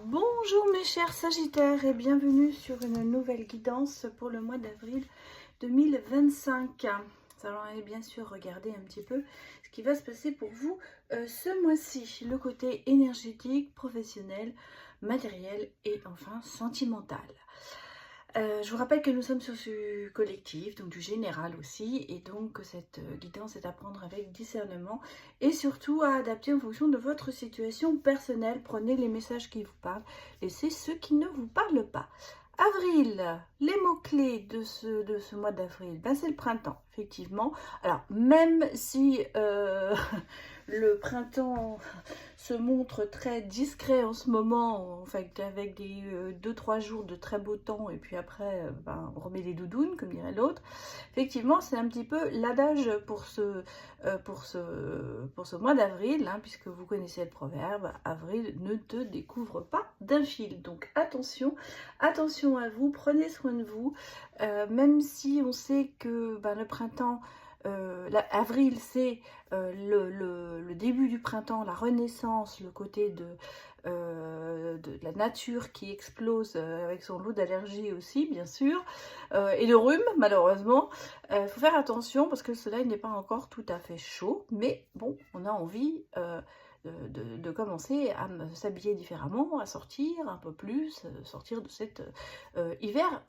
Bonjour mes chers Sagittaires et bienvenue sur une nouvelle guidance pour le mois d'avril 2025. Nous allons aller bien sûr regarder un petit peu ce qui va se passer pour vous ce mois-ci. Le côté énergétique, professionnel, matériel et enfin sentimental. Je vous rappelle que nous sommes sur du collectif, donc du général aussi, et donc cette guidance est à prendre avec discernement et surtout à adapter en fonction de votre situation personnelle. Prenez les messages qui vous parlent, laissez ceux qui ne vous parlent pas. Avril, les mots-clés de ce mois d'avril, ben c'est le printemps, effectivement. Alors, même si le printemps se montre très discret en ce moment, en fait, avec des 2-3 jours de très beau temps, et puis après, ben, on remet les doudounes, comme dirait l'autre. Effectivement, c'est un petit peu l'adage pour ce mois d'avril, hein, puisque vous connaissez le proverbe, avril ne te découvre pas d'un fil. Donc attention, attention à vous, prenez soin de vous, même si on sait que ben, le printemps, avril c'est le début du printemps, la renaissance, le côté de la nature qui explose avec son lot d'allergies aussi, bien sûr, et de rhume, malheureusement. Il faut faire attention parce que le soleil n'est pas encore tout à fait chaud, mais bon, on a envie de commencer à s'habiller différemment, à sortir un peu plus, sortir de cet hiver,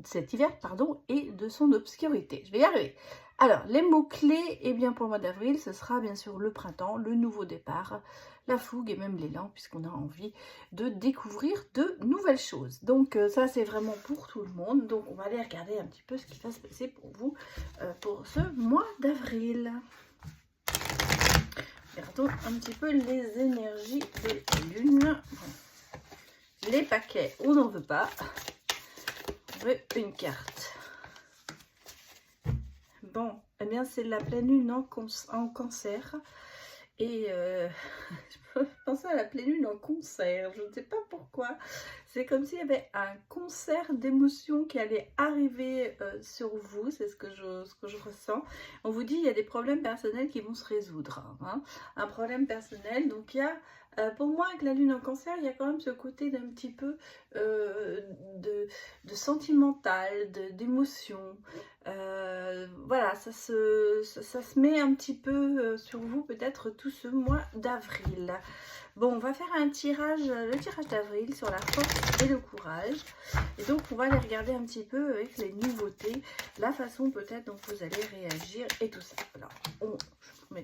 cet hiver, pardon, et de son obscurité. Je vais y arriver. Alors, les mots-clés, eh bien pour le mois d'avril, ce sera bien sûr le printemps, le nouveau départ, la fougue et même l'élan, puisqu'on a envie de découvrir de nouvelles choses. Donc ça, c'est vraiment pour tout le monde. Donc on va aller regarder un petit peu ce qui va se passer pour vous pour ce mois d'avril. Regardons un petit peu les énergies des lunes. Les paquets, on n'en veut pas. On veut une carte. Bon, eh bien c'est la pleine lune en cancer. Et je peux penser à la pleine lune en concert, je ne sais pas pourquoi. C'est comme s'il y avait un concert d'émotions qui allait arriver sur vous, c'est ce que je ressens. On vous dit il y a des problèmes personnels qui vont se résoudre. Hein. Un problème personnel, donc il y a, pour moi avec la lune en cancer, il y a quand même ce côté d'un petit peu de sentimental, d'émotion. Voilà, ça se met un petit peu sur vous peut-être tout ce mois d'avril. Bon, on va faire un tirage, le tirage d'avril sur la force et le courage. Et donc, on va aller regarder un petit peu avec les nouveautés, la façon peut-être dont vous allez réagir et tout ça. Alors, je vous mets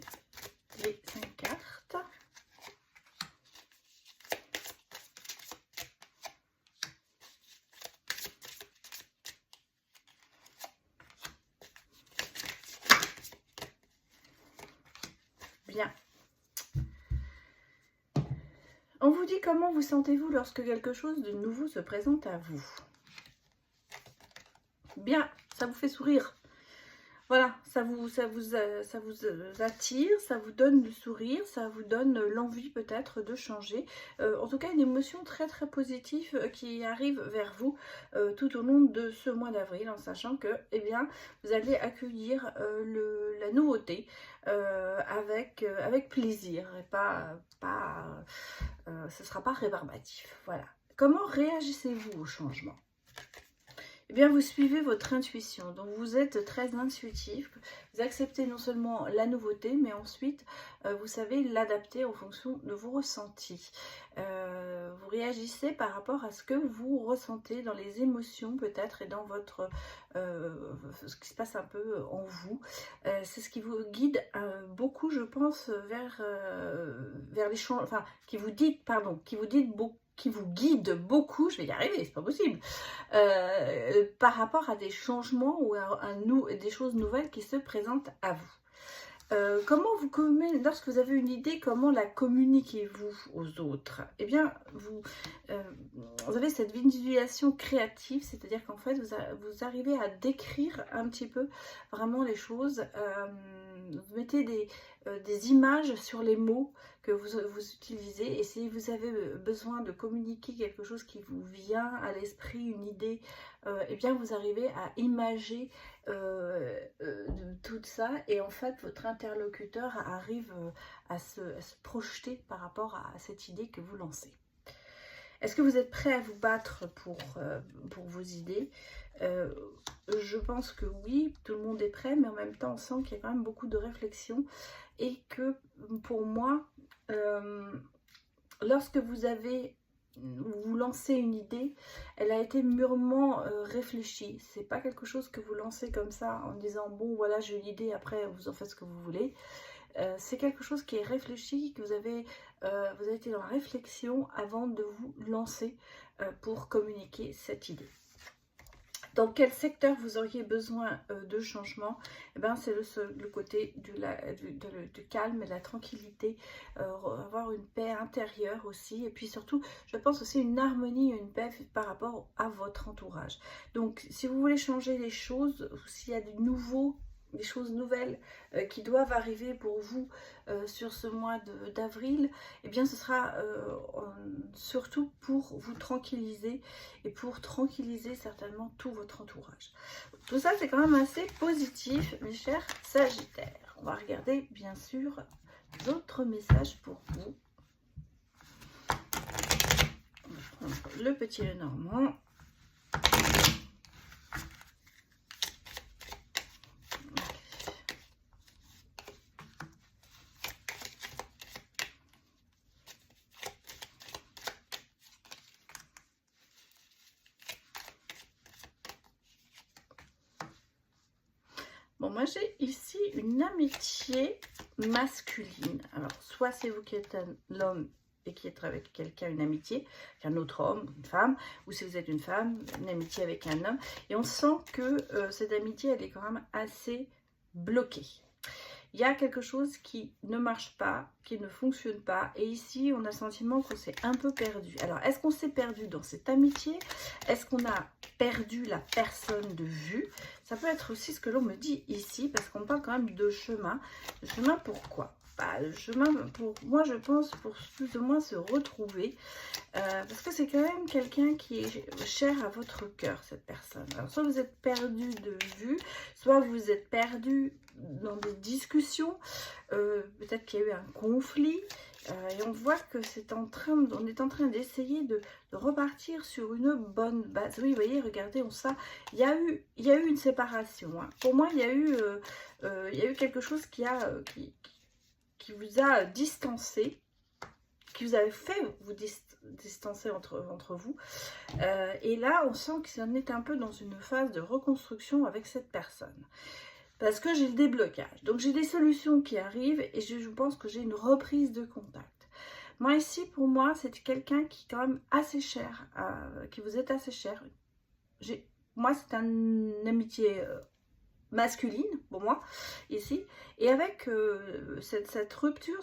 les 5 cartes. Bien. On vous dit comment vous sentez-vous lorsque quelque chose de nouveau se présente à vous. Bien, ça vous fait sourire. Voilà, ça vous attire, ça vous donne le sourire, ça vous donne l'envie peut-être de changer. En tout cas, une émotion très très positive qui arrive vers vous tout au long de ce mois d'avril, en sachant que eh bien, vous allez accueillir la nouveauté avec plaisir et ce ne sera pas rébarbatif. Voilà. Comment réagissez-vous au changement ? Eh bien, vous suivez votre intuition, donc vous êtes très intuitif, vous acceptez non seulement la nouveauté, mais ensuite, vous savez l'adapter en fonction de vos ressentis. Vous réagissez par rapport à ce que vous ressentez dans les émotions peut-être et dans votre ce qui se passe un peu en vous. C'est ce qui vous guide beaucoup, je pense, vers les changements, enfin, qui vous guide beaucoup, je vais y arriver, c'est pas possible, par rapport à des changements ou des choses nouvelles qui se présentent à vous. Lorsque vous avez une idée, comment la communiquez-vous aux autres? Eh bien, vous avez cette visualisation créative, c'est-à-dire qu'en fait, vous arrivez à décrire un petit peu vraiment les choses. Vous mettez des images sur les mots que vous utilisez, et si vous avez besoin de communiquer quelque chose qui vous vient à l'esprit, une idée, eh bien vous arrivez à imager tout ça, et en fait votre interlocuteur arrive à se projeter par rapport à cette idée que vous lancez. Est-ce que vous êtes prêt à vous battre pour vos idées? Je pense que oui, tout le monde est prêt, mais en même temps, on sent qu'il y a quand même beaucoup de réflexion et que pour moi, lorsque vous lancez une idée, elle a été mûrement réfléchie. C'est pas quelque chose que vous lancez comme ça en disant bon voilà j'ai une idée, après vous en faites ce que vous voulez. C'est quelque chose qui est réfléchi, que vous avez été dans la réflexion avant de vous lancer pour communiquer cette idée. Dans quel secteur vous auriez besoin de changement? Eh ben, c'est le côté du calme et de la tranquillité, avoir une paix intérieure aussi, et puis surtout, je pense aussi une harmonie, une paix par rapport à votre entourage. Donc, si vous voulez changer les choses, ou s'il y a des choses nouvelles qui doivent arriver pour vous sur ce mois d'avril, eh bien ce sera surtout pour vous tranquilliser et pour tranquilliser certainement tout votre entourage. Tout ça c'est quand même assez positif mes chers Sagittaires. On va regarder bien sûr d'autres messages pour vous. On va prendre le petit Lenormand. Bon, moi j'ai ici une amitié masculine. Alors, soit c'est vous qui êtes l'homme et qui êtes avec quelqu'un, une amitié, qu'un autre homme, une femme, ou si vous êtes une femme, une amitié avec un homme. Et on sent que cette amitié, elle est quand même assez bloquée. Il y a quelque chose qui ne marche pas, qui ne fonctionne pas. Et ici, on a le sentiment qu'on s'est un peu perdu. Alors, est-ce qu'on s'est perdu dans cette amitié? Est-ce qu'on a perdu la personne de vue? Ça peut être aussi ce que l'on me dit ici, parce qu'on parle quand même de chemin. Le chemin, pourquoi? Le chemin, pour moi, je pense, pour plus ou moins se retrouver. Parce que c'est quand même quelqu'un qui est cher à votre cœur, cette personne. Alors, soit vous êtes perdu de vue, soit vous êtes perdu dans des discussions, peut-être qu'il y a eu un conflit, et on voit que on est en train d'essayer de repartir sur une bonne base. Oui, vous voyez, regardez, il y a eu une séparation. Hein. Pour moi, il y a eu quelque chose qui vous a distancé, qui vous avait fait vous distancer entre vous. Et là, on sent que on est un peu dans une phase de reconstruction avec cette personne. Parce que j'ai le déblocage. Donc, j'ai des solutions qui arrivent et je pense que j'ai une reprise de contact. Moi, ici, pour moi, c'est quelqu'un qui est quand même assez cher, qui vous est assez cher. Moi, c'est une amitié masculine, pour moi, ici. Et avec cette rupture,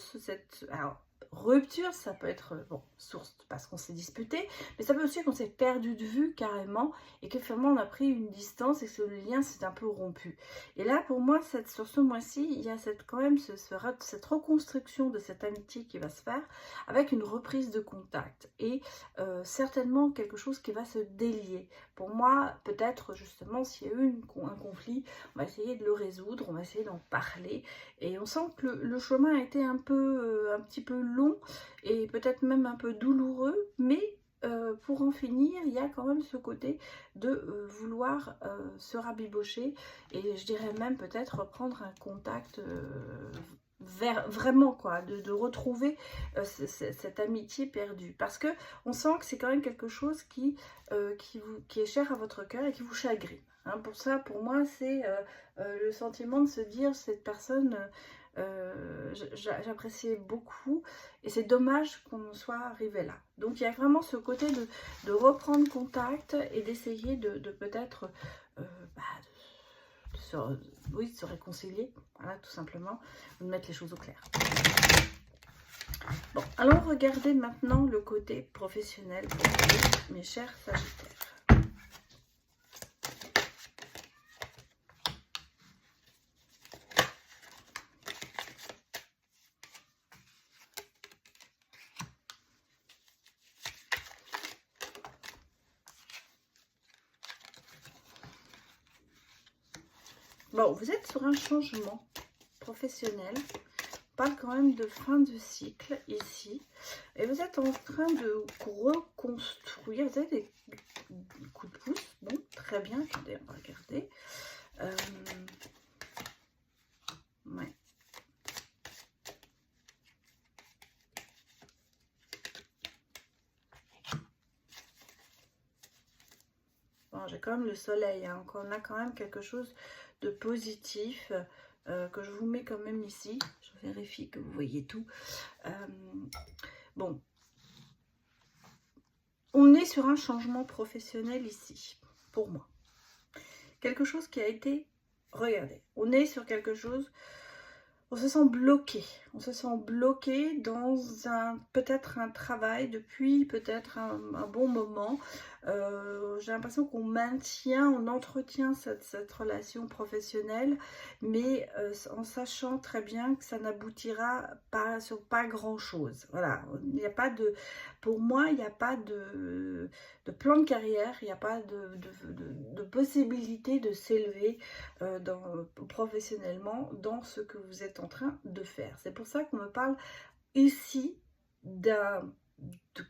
alors, rupture, ça peut être, bon, source parce qu'on s'est disputé, mais ça peut aussi qu'on s'est perdu de vue carrément et que finalement on a pris une distance et que le lien s'est un peu rompu. Et là, pour moi, sur ce mois-ci, il y a quand même cette reconstruction de cette amitié qui va se faire avec une reprise de contact et certainement quelque chose qui va se délier. Pour moi, peut-être justement, s'il y a eu un conflit, on va essayer de le résoudre, on va essayer d'en parler. Et on sent que le chemin a été un petit peu long et peut-être même un peu douloureux, mais pour en finir, il y a quand même ce côté de vouloir se rabibocher et je dirais même peut-être reprendre un contact vraiment quoi, de retrouver cette amitié perdue, parce que on sent que c'est quand même quelque chose qui est cher à votre cœur et qui vous chagrine. Hein. Pour ça, pour moi, c'est le sentiment de se dire cette personne j'appréciais beaucoup et c'est dommage qu'on soit arrivé là. Donc il y a vraiment ce côté de reprendre contact et d'essayer de peut-être de se réconcilier, voilà, tout simplement, ou de mettre les choses au clair. Bon, allons regarder maintenant le côté professionnel pour vous, mes chers Sagittaires. Bon, vous êtes sur un changement professionnel. On parle quand même de fin de cycle ici. Et vous êtes en train de reconstruire. Vous avez des coups de pouce. Bon, très bien. Attendez, on va regarder. Ouais. Bon, j'ai quand même le soleil. Hein. On a quand même quelque chose de positif que je vous mets quand même ici. Je vérifie que vous voyez tout. Bon. On est sur un changement professionnel ici, pour moi. Quelque chose qui a été, regardez, on est sur quelque chose, on se sent bloqué dans peut-être un travail depuis peut-être un bon moment. J'ai l'impression qu'on maintient, on entretient cette relation professionnelle, mais en sachant très bien que ça n'aboutira pas sur pas grand-chose. Voilà, il n'y a pas de, pour moi, il n'y a pas de plan de carrière, il n'y a pas de possibilité de s'élever professionnellement dans ce que vous êtes en train de faire. C'est pour ça qu'on me parle ici de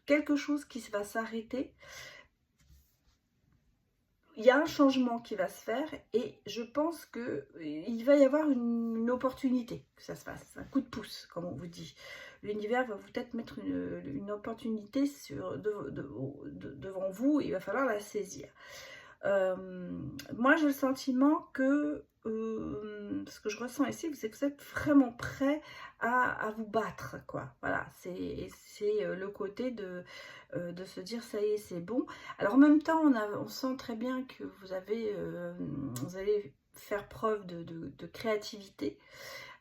quelque chose qui va s'arrêter. Il y a un changement qui va se faire et je pense qu'il va y avoir une opportunité que ça se fasse, un coup de pouce, comme on vous dit. L'univers va peut-être mettre une opportunité devant vous, il va falloir la saisir. Moi, j'ai le sentiment que ce que je ressens ici, c'est que vous êtes vraiment prêt à vous battre, quoi. Voilà, c'est le côté de se dire ça y est, c'est bon. Alors en même temps, on sent très bien que vous allez faire preuve de créativité.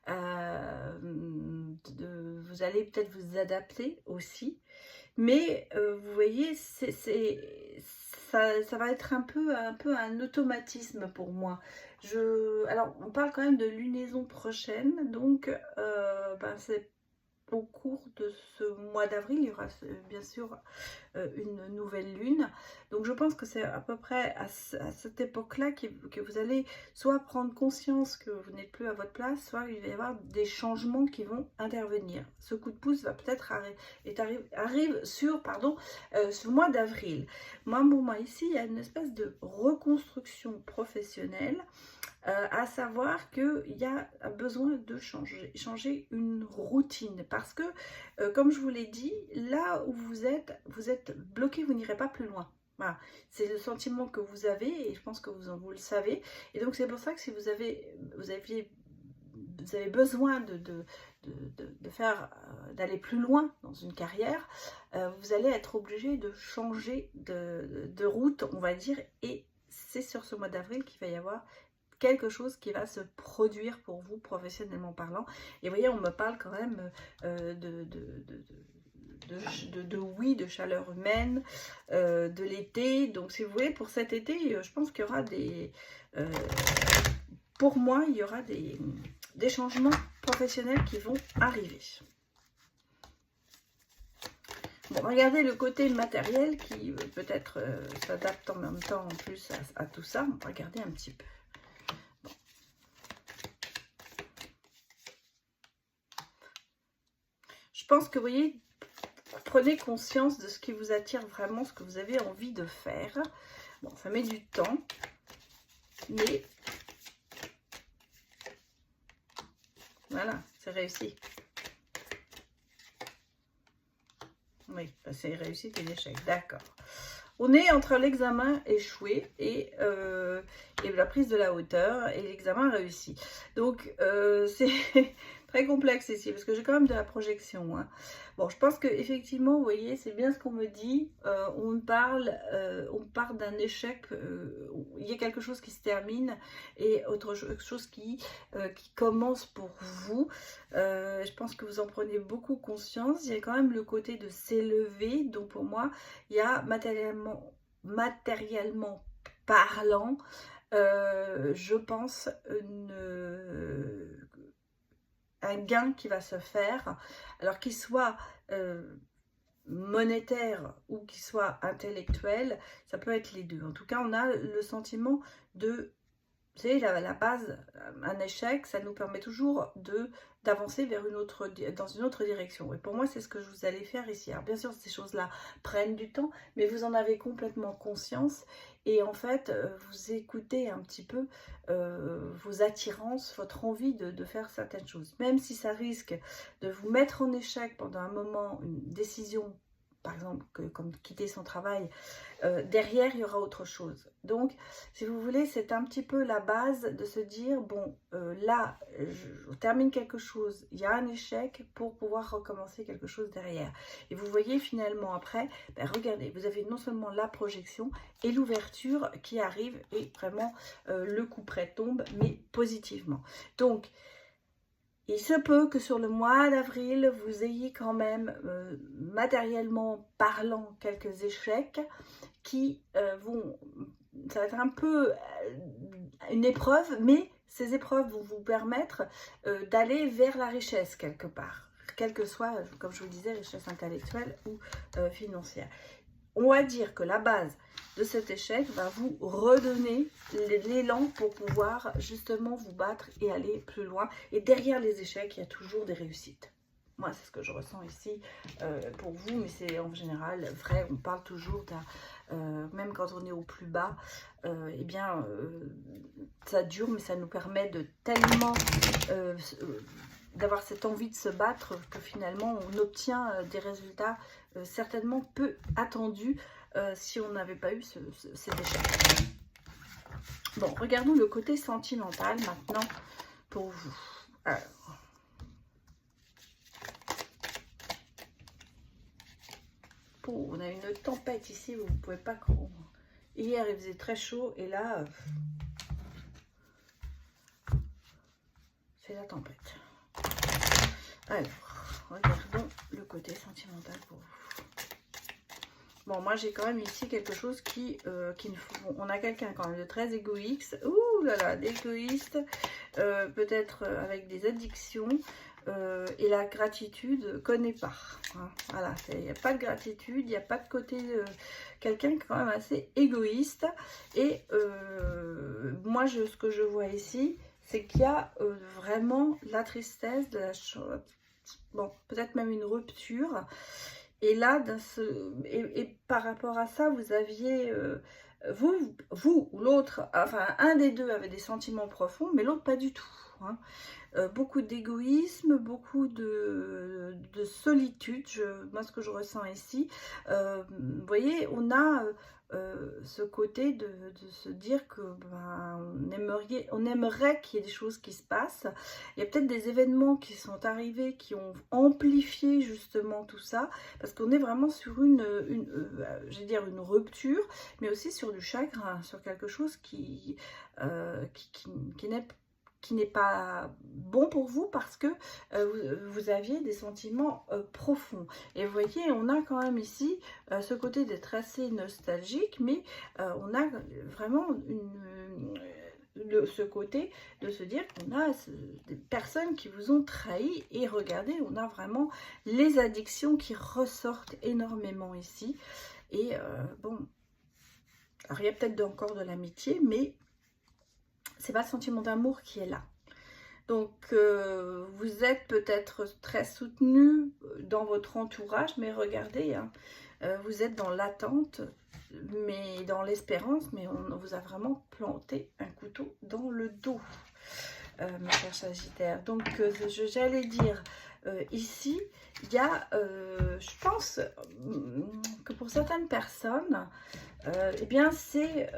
Vous allez peut-être vous adapter aussi. Mais vous voyez, ça va être un peu un automatisme pour moi. Alors, on parle quand même de lunaison prochaine, donc c'est au cours de ce mois d'avril, il y aura bien sûr une nouvelle lune. Donc je pense que c'est à peu près à cette époque-là que vous allez soit prendre conscience que vous n'êtes plus à votre place, soit il va y avoir des changements qui vont intervenir. Ce coup de pouce va peut-être arrive sur ce mois d'avril. Pour moi ici, il y a une espèce de reconstruction professionnelle. À savoir qu'il y a besoin de changer une routine parce que, comme je vous l'ai dit, là où vous êtes bloqué, vous n'irez pas plus loin. Voilà. C'est le sentiment que vous avez et je pense que vous le savez. Et donc c'est pour ça que si vous avez besoin d'aller plus loin dans une carrière, vous allez être obligé de changer de route, on va dire, et c'est sur ce mois d'avril qu'il va y avoir quelque chose qui va se produire pour vous professionnellement parlant. Et vous voyez, on me parle quand même de chaleur humaine, de l'été. Donc si vous voulez, pour cet été, je pense qu'il y aura pour moi, il y aura des changements professionnels qui vont arriver. Bon, regardez le côté matériel qui peut-être s'adapte en même temps en plus à tout ça. On va regarder un petit peu. Je pense que, vous voyez, prenez conscience de ce qui vous attire vraiment, ce que vous avez envie de faire. Bon, ça met du temps, mais voilà, c'est réussi. Oui, c'est réussite et l'échec, d'accord. On est entre l'examen échoué et la prise de la hauteur et l'examen réussi. Donc, c'est très complexe ici parce que j'ai quand même de la projection. Hein. Bon, je pense qu'effectivement, vous voyez, c'est bien ce qu'on me dit. On parle d'un échec. Il y a quelque chose qui se termine et autre chose qui commence pour vous. Je pense que vous en prenez beaucoup conscience. Il y a quand même le côté de s'élever. Donc, pour moi, il y a matériellement parlant, je pense un gain qui va se faire, alors qu'il soit monétaire ou qu'il soit intellectuel, ça peut être les deux. En tout cas, on a le sentiment de c'est la base, un échec, ça nous permet toujours d'avancer vers dans une autre direction. Et pour moi, c'est ce que vous allez faire ici. Alors bien sûr, ces choses-là prennent du temps, mais vous en avez complètement conscience. Et en fait, vous écoutez un petit peu vos attirances, votre envie de faire certaines choses. Même si ça risque de vous mettre en échec pendant un moment, une décision, par exemple, comme quitter son travail, derrière, il y aura autre chose. Donc, si vous voulez, c'est un petit peu la base de se dire, bon, là, je termine quelque chose, il y a un échec pour pouvoir recommencer quelque chose derrière. Et vous voyez finalement après, ben, regardez, vous avez non seulement la projection et l'ouverture qui arrive et vraiment le coup près tombe, mais positivement. Donc, il se peut que sur le mois d'avril, vous ayez quand même, matériellement parlant, quelques échecs qui vont... Ça va être un peu une épreuve, mais ces épreuves vont vous permettre d'aller vers la richesse quelque part. Quelle que soit, comme je vous disais, richesse intellectuelle ou financière. On va dire que la base de cet échec va vous redonner l'élan pour pouvoir justement vous battre et aller plus loin. Et derrière les échecs, il y a toujours des réussites. Moi, c'est ce que je ressens ici pour vous, mais c'est en général vrai. On parle toujours même quand on est au plus bas, eh bien, ça dure, mais ça nous permet de tellement... d'avoir cette envie de se battre que finalement on obtient des résultats certainement peu attendus si on n'avait pas eu cet échec. Bon, regardons le côté sentimental maintenant pour vous. Alors, on a une tempête ici, vous ne pouvez pas croire. Hier il faisait très chaud et là c'est la tempête. Alors, regardons le côté sentimental pour vous. Bon, moi j'ai quand même ici quelque chose qui ne faut... On a quelqu'un quand même de très égoïste. Ouh là là, d'égoïste. Peut-être avec des addictions. Et la gratitude connaît pas. Hein. Voilà, il n'y a pas de gratitude, il n'y a pas de côté quelqu'un qui est quand même assez égoïste. Et moi, ce que je vois ici, c'est qu'il y a vraiment la tristesse, de la chose, bon, peut-être même une rupture. Et là, et par rapport à ça, vous aviez, vous ou l'autre, enfin un des deux avait des sentiments profonds, mais l'autre pas du tout. Hein. Beaucoup d'égoïsme, beaucoup de solitude, moi ce que je ressens ici. Vous voyez, on a ce côté de se dire que ben, on aimerait qu'il y ait des choses qui se passent. Il y a peut-être des événements qui sont arrivés qui ont amplifié justement tout ça, parce qu'on est vraiment sur je vais dire une rupture, mais aussi sur du chagrin, sur quelque chose qui n'est pas bon pour vous parce que vous aviez des sentiments profonds. Et vous voyez, on a quand même ici ce côté d'être assez nostalgique, mais on a vraiment ce côté de se dire qu'on a des personnes qui vous ont trahi. Et regardez, on a vraiment les addictions qui ressortent énormément ici. Et bon, alors il y a peut-être encore de l'amitié, mais c'est pas le sentiment d'amour qui est là. Donc, vous êtes peut-être très soutenu dans votre entourage, mais regardez, hein, vous êtes dans l'attente, mais dans l'espérance, mais on vous a vraiment planté un couteau dans le dos, mes chers Sagittaires. Donc, j'allais dire, ici, il y a, je pense que pour certaines personnes, eh bien, c'est,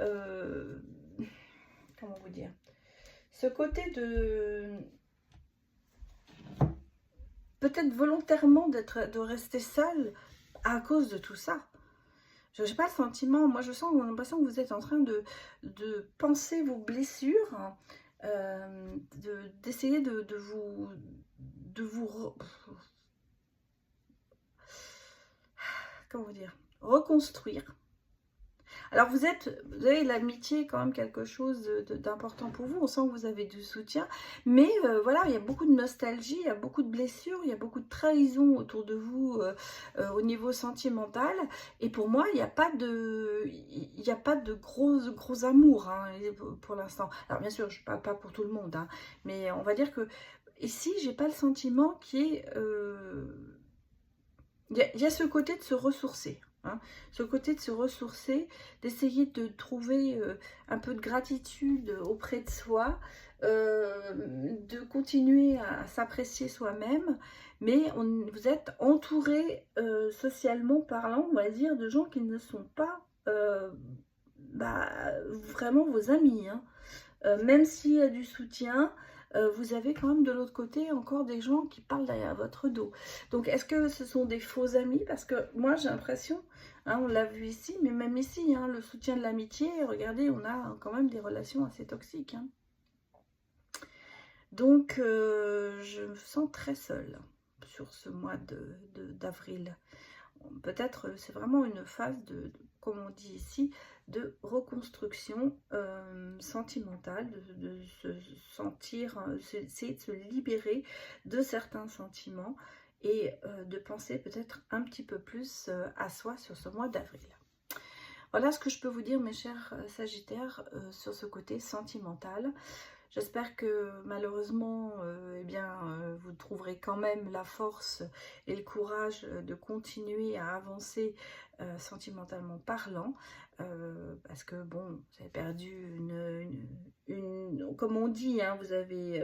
comment vous dire, ce côté de peut-être volontairement de rester seul à cause de tout ça. Je n'ai pas le sentiment, moi je sens l'impression que vous êtes en train de penser vos blessures, d'essayer de vous comment vous dire, reconstruire. Alors vous avez l'amitié quand même quelque chose d'important pour vous, on sent que vous avez du soutien, mais voilà, il y a beaucoup de nostalgie, il y a beaucoup de blessures, il y a beaucoup de trahison autour de vous au niveau sentimental, et pour moi, il n'y a pas de gros amours hein, pour l'instant. Alors bien sûr, je ne parle pas pour tout le monde, hein, mais on va dire que ici, j'ai pas le sentiment qui est... Il y a ce côté de se ressourcer. Hein, ce côté de se ressourcer, d'essayer de trouver un peu de gratitude auprès de soi, de continuer à s'apprécier soi-même, mais vous êtes entouré socialement parlant, on va dire, de gens qui ne sont pas bah, vraiment vos amis. Hein. Même s'il y a du soutien, vous avez quand même de l'autre côté encore des gens qui parlent derrière votre dos. Donc est-ce que ce sont des faux amis? Parce que moi j'ai l'impression, hein, on l'a vu ici, mais même ici, hein, le soutien de l'amitié, regardez, on a quand même des relations assez toxiques. Hein. Donc je me sens très seule sur ce mois d'avril. Peut-être c'est vraiment une phase comme on dit ici, de reconstruction sentimentale, de se sentir, essayer de se libérer de certains sentiments et de penser peut-être un petit peu plus à soi sur ce mois d'avril. Voilà ce que je peux vous dire mes chers Sagittaires sur ce côté sentimental. J'espère que malheureusement, eh bien, vous trouverez quand même la force et le courage de continuer à avancer sentimentalement parlant. Parce que bon, vous avez perdu comme on dit, hein, vous avez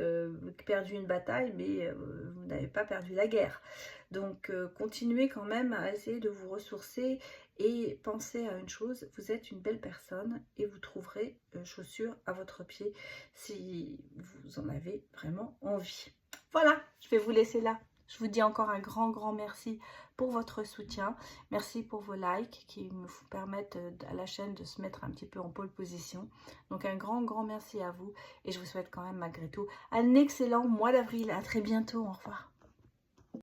perdu une bataille, mais vous n'avez pas perdu la guerre. Donc continuez quand même à essayer de vous ressourcer et pensez à une chose, vous êtes une belle personne et vous trouverez chaussures à votre pied si vous en avez vraiment envie. Voilà, je vais vous laisser là. Je vous dis encore un grand merci pour votre soutien. Merci pour vos likes qui me permettent à la chaîne de se mettre un petit peu en pole position. Donc un grand merci à vous et je vous souhaite quand même malgré tout un excellent mois d'avril. À très bientôt, au revoir.